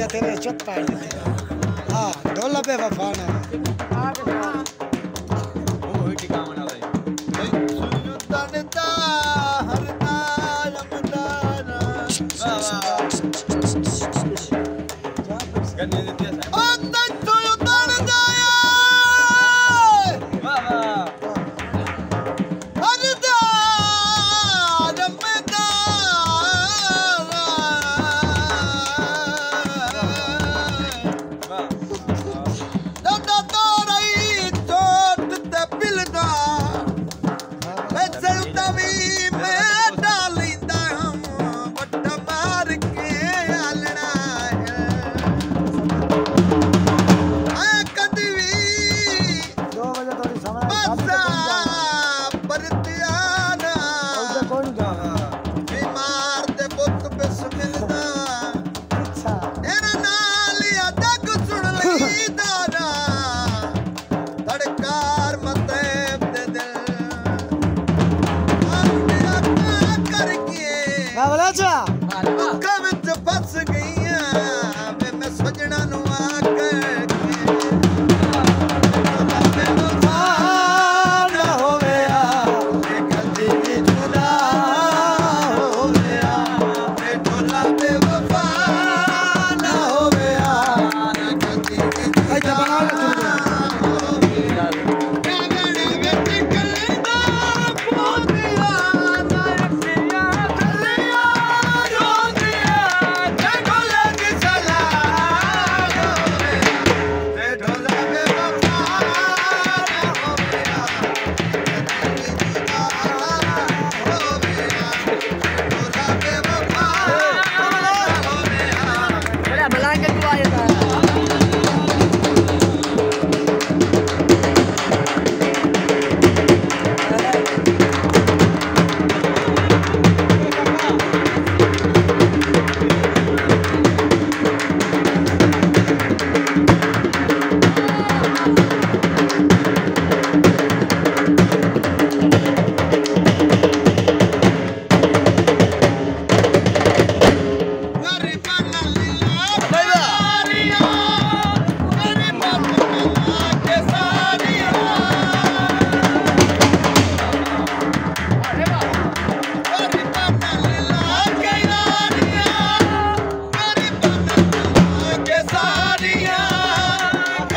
दे तेरे चुत पाड़ दे हां ढोला पे वफाना ओ होई टिका मना दे सुनुतनता हरता रमदाना वाह वाह गन्ने देती है ओ तू उतर जाए वाह वाह हरता रमदाना दादा तोरई चोट ते पिलदा मैं चलता भी मैं डालिंदा हम बट्टा मार के आलना है आ कदी भी 2 बजे थोड़ी समय बसा परतियाना उधर कौन गा बीमार ते बुत बिस मिलदा अच्छा एना नाल या तक सुन लई दाना धड़कार मते दे दिल आ मेरा करके ना बोला अच्छा कम